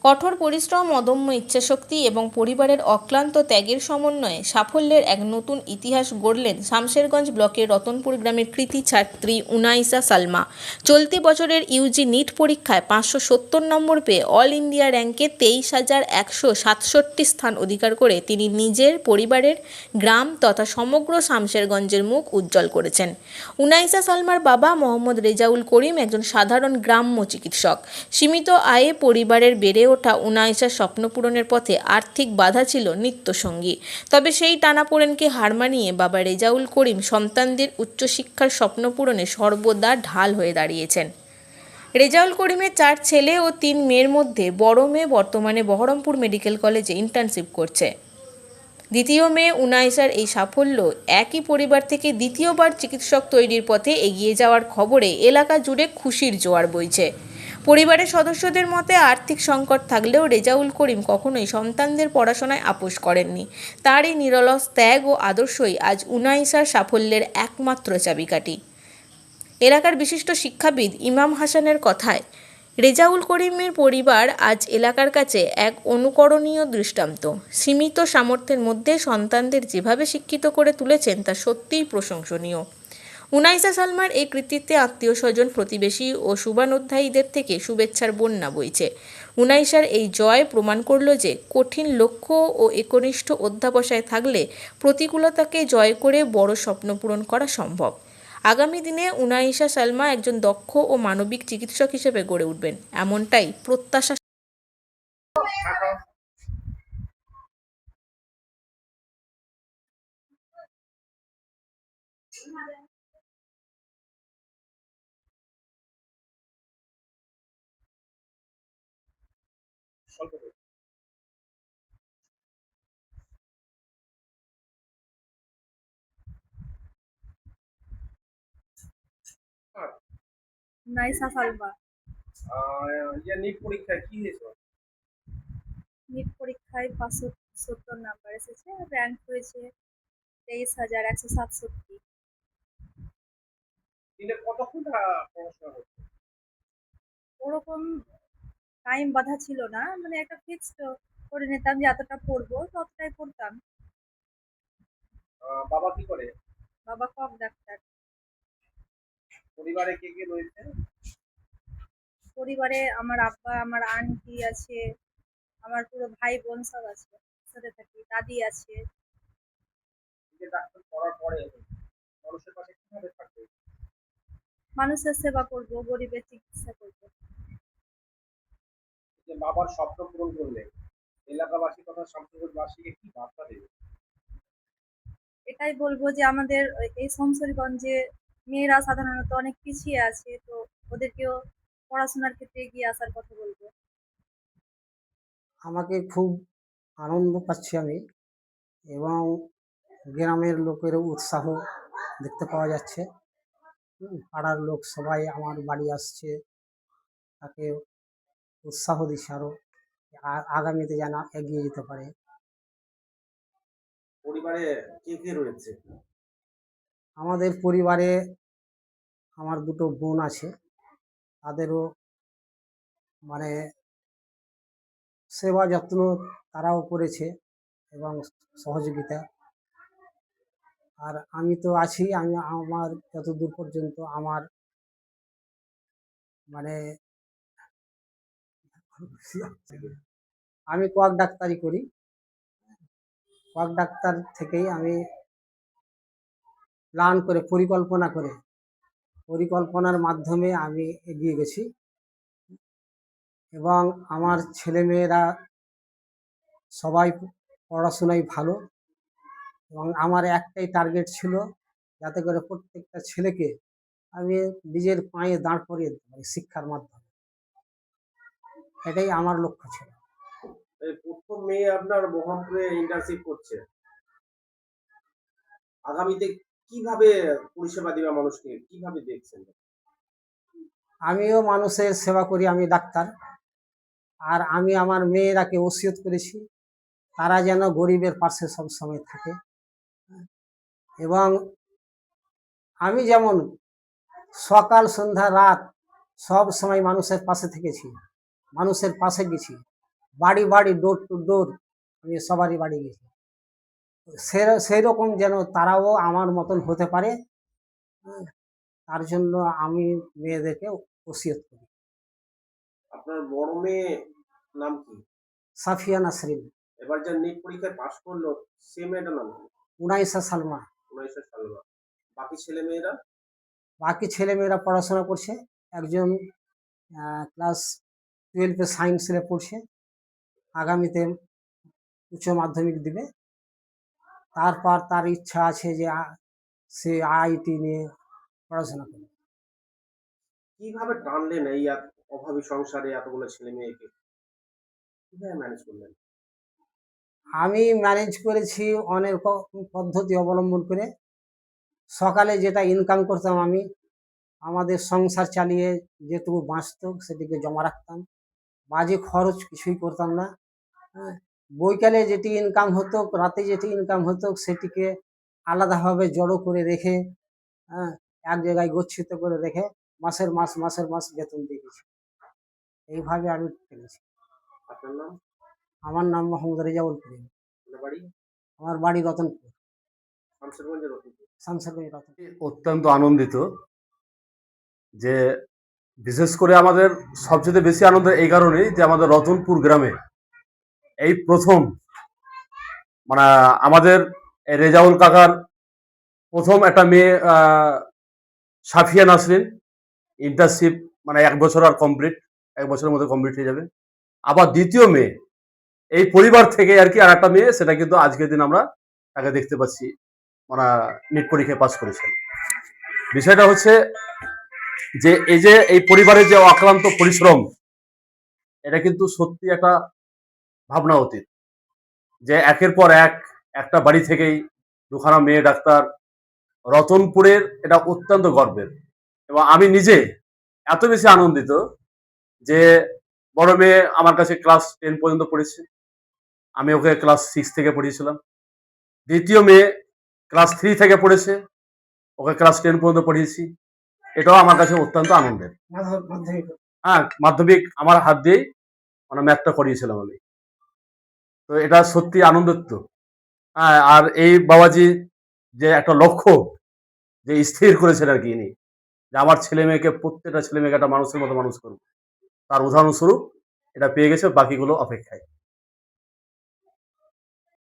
কঠোর পরিশ্রম, অদম্য ইচ্ছাশক্তি এবং পরিবারের অক্লান্ত ত্যাগের সমন্বয়ে সাফল্যের এক নতুন ইতিহাস গড়লেন শামশেরগঞ্জ ব্লকের রতনপুর গ্রামের কৃতী ছাত্রী উনাইসা সালমা। চলতি বছরের ইউজি নিট পরীক্ষায় 570 নম্বর পেয়ে অল ইন্ডিয়া র্যাঙ্কে 23,167 স্থান অধিকার করে তিনি নিজের, পরিবারের, গ্রাম তথা সমগ্র শামশেরগঞ্জের মুখ উজ্জ্বল করেছেন। উনাইসা সালমার বাবা মোহাম্মদ রেজাউল করিম একজন সাধারণ গ্রাম্য চিকিৎসক। সীমিত আয়ে পরিবারের বেড়ে ওঠা উনাইসার স্বপ্ন পূরণের পথে আর্থিক বাধা ছিল নিত্যসঙ্গী। তবে সেই টানাপোড়েনকে হার মানিয়ে বাবা রেজাউল করিম সন্তানদের উচ্চশিক্ষার স্বপ্ন পূরণে সর্বদা ঢাল হয়ে দাঁড়িয়েছেন। রেজাউল করিমের 4 ছেলে ও 3 মেয়ের মধ্যে বড় মেয়ে বর্তমানে বহরমপুর মেডিকেল কলেজে ইন্টার্নশিপ করছে। দ্বিতীয় মেয়ে উনাইসার এই সাফল্য একই পরিবার থেকে দ্বিতীয়বার চিকিৎসক তৈরির পথে এগিয়ে যাওয়ার খবরে এলাকা জুড়ে খুশির জোয়ার বইছে। পরিবারের সদস্যদের মতে আর্থিক সংকট থাকলেও রেজাউল করিম কখনোই সন্তানদের পড়াশোনায় আপোস করেননি। তার এই নিরলস ত্যাগ ও আদর্শই আজ উনাইসার সাফল্যের একমাত্র চাবিকাঠি। এলাকার বিশিষ্ট শিক্ষাবিদ ইমাম হাসানের কথায়, রেজাউল করিমের পরিবার আজ এলাকার কাছে এক অনুকরণীয় দৃষ্টান্ত। সীমিত সামর্থ্যের মধ্যে সন্তানদের যেভাবে শিক্ষিত করে তুলেছেন তা সত্যিই প্রশংসনীয়। উনাইসা সালমার এই কৃতিত্বে আত্মীয় স্বজন, প্রতিবেশী ও শুভানুধ্যায়ীদের থেকে শুভেচ্ছার বন্যা বইছে। উনাইসার এই জয় প্রমাণ করল যে কঠিন লক্ষ্য ও একনিষ্ঠ অধ্যাবসায় থাকলে প্রতিকূলতাকে জয় করে বড় স্বপ্ন পূরণ করা সম্ভব। আগামী দিনে উনাইসা সালমা একজন দক্ষ ও মানবিক চিকিৎসক হিসেবে গড়ে উঠবেন, এমনটাই প্রত্যাশা। নাইসা সালমা। নিট পরীক্ষায় কি হয়েছে? নিট পরীক্ষায় 570 নাম্বার এসেছে, র্যাঙ্ক হয়েছে 23,167। দিনে কতক্ষণ পড়াশোনা করছে? ওরকম টাইম বাঁধা ছিল না, মানে একটা ফিক্সড করে নিতাম যে এতটা পড়বো, ততটাই পড়তাম। বাবা কি করে? বাবা কক ডাক্তার। পরিবারে কে কে রয়েছে? পরিবারে আমার আব্বা, আমার আন্টি আছে, আমার পুরো ভাই বোন সব আছে, সাথে থাকি, দাদি আছে। যে ডাক্তার পড়ার পরে মানুষের পাশে কিভাবে থাকবে? মানুষের সেবা করব, গরিবের চিকিৎসা করব। যে বাবার স্বপ্ন পূরণ করলে এলাকাবাসী তথা শামসুরবাসীকে কি বার্তা দেবে? এটাই বলবো যে আমাদের এই শমশেরগঞ্জে মেয়েরা সাধারণত অনেক পিছিয়ে আছে, তো ওদেরকেও পড়াশোনার ক্ষেত্রে এগিয়ে আসার কথা বলবো। আমাকে খুব আনন্দ পাচ্ছি আমি, এবং গ্রামের লোকেরও উৎসাহ দেখতে পাওয়া যাচ্ছে। পাড়ার লোক সবাই আমার বাড়ি আসছে, তাকে উৎসাহ দিচ্ছে আরো আগামীতে যেন এগিয়ে যেতে পারে। পরিবারে কে কে রয়েছে? আমাদের পরিবারে আমার দুটো বোন আছে, তাদেরও মানে সেবা যত্ন তারাও করেছে এবং সহযোগিতা। আর আমি তো আছি, আমি আমার যতদূর পর্যন্ত আমার মানে আমি কোয়াক ডাক্তারি করি। কোয়াক ডাক্তার থেকেই আমি প্ল্যান করে পরিকল্পনার মাধ্যমে আমি এগিয়ে গেছি, এবং আমার ছেলেমেয়েরা সবাই পড়াশোনায় ভালো, এবং আমার একটাই টার্গেট ছিল যাতে করে প্রত্যেকটা ছেলেকে আমি নিজের পায়ে দাঁড় করিয়ে দিতে পারি শিক্ষার মাধ্যমে। এটাই আমার লক্ষ্য ছিল। প্রথম মেয়ে আপনার বহরমপুরে ইন্টার্নশিপ করছে, আগামীতে কিভাবে পরিষেবা দিবে মানুষকে, কিভাবে দেখছেন? আমিও মানুষের সেবা করি, আমি ডাক্তার। আর আমি আমার মেয়েরাকে ওসিয়ত করেছি তারা যেন গরিবের পাশে সবসময় থাকে, এবং আমি যেমন সকাল সন্ধ্যা রাত সব সময় মানুষের পাশে থেকেছি, মানুষের পাশে গেছি, বাড়ি বাড়ি ডোর টু ডোর আমি সবারই বাড়ি গেছি। সেই রকম যেন তারাও আমার মতন হতে পারে, হ্যাঁ, তার জন্য আমি মেয়েদেরকে ওসিয়ত করি। আপনার বড় মেয়ে নাম কি? সাফিয়া নাসরিন, এবার যে নিট পরীক্ষায় পাশ করলো সে মেয়েটার নাম কি? উনাইসা সালমা। 19 সালমা। বাকি ছেলে মেয়েরা? বাকি ছেলেমেয়েরা পড়াশোনা করছে। একজন ক্লাস 12-এ সায়েন্স নিয়ে পড়ছে, আগামীতে উচ্চ মাধ্যমিক দিবে। তারপর তার ইচ্ছা আছে যে সে আইআইটি নিয়ে পড়াশোনা করবে। কিভাবে টানলেন এই অভাবী সংসারে এতগুলো ছেলে মেয়েকে? কিভাবে ম্যানেজ করলেন? আমি ম্যানেজ করেছি অনেক পদ্ধতি অবলম্বন করে। সকালে যেটা ইনকাম করতাম আমি, আমাদের সংসার চালিয়ে যেটুকু বাঁচত সেটিকে জমা রাখতাম, বাজে খরচ কিছুই করতাম না। হ্যাঁ, বৈকালে যেটি ইনকাম হতো, রাতে যেটি ইনকাম হতো সেটিকে আলাদাভাবে জড়ো করে রেখে, হ্যাঁ, এক জায়গায় গচ্ছিত করে রেখে মাসের মাস বেতন দিয়ে গেছি। এইভাবে আমি চলেছি। আপনার নাম? আমার নাম মোহাম্মদ রেজাউল করিম। আপনার বাড়ি? আমার বাড়ি রতনপুর, শামশেরগঞ্জের রতনপুর। শামসারগঞ্জ রতনপুর। অত্যন্ত আনন্দিত যে বিশেষ করে আমাদের সবচেয়ে বেশি আনন্দ এই কারণেই যে আমাদের রতনপুর গ্রামে এই প্রথম মানে আমাদের রেজাউল কাকার প্রথম একটা মেয়ে সাফিয়া নাসরিন ইন্টার্নশিপ মানে 1 বছর আর কমপ্লিট, 1 বছরের মধ্যে কমপ্লিট হয়ে যাবে। আবার দ্বিতীয় মেয়ে এই পরিবার থেকে আর কি আর একটা মেয়ে, সেটা কিন্তু আজকের দিন আমরা তাকে দেখতে পাচ্ছি মানে নিট পরীক্ষায় পাস করেছেন। বিষয়টা হচ্ছে যে এই পরিবারের যে অক্লান্ত পরিশ্রম, এটা কিন্তু সত্যি একটা ভাবনা অতীত যে একের পর একটা বাড়ি থেকেই দুখানা মেয়ে ডাক্তার। রতনপুরের এটা অত্যন্ত গর্বের এবং আমি নিজে এত বেশি আনন্দিত যে বড় মেয়ে আমার কাছে ক্লাস 10 পর্যন্ত পড়েছে, আমি ওকে ক্লাস 6 থেকে পড়িয়েছিলাম। দ্বিতীয় মেয়ে ক্লাস 3 থেকে পড়েছে, ওকে ক্লাস 10 পর্যন্ত পড়িয়েছি। এটাও আমার কাছে অত্যন্ত আনন্দের। মাধ্যমিক হ্যাঁ, মাধ্যমিক আমার হাত দিয়েই মানে ম্যাথটা করিয়েছিলাম আমি। তো এটা সত্যি আনন্দের তো। হ্যাঁ, আর এই বাবাজি যে একটা লক্ষ্য যে স্থির করেছেন আর কি ইনি, যে আমার ছেলে মেয়েকে প্রত্যেকটা ছেলে মেয়েকে একটা মানুষের মতো মানুষ করবো, তার উদাহরণস্বরূপ এটা পেয়ে গেছে, বাকিগুলো অপেক্ষায়।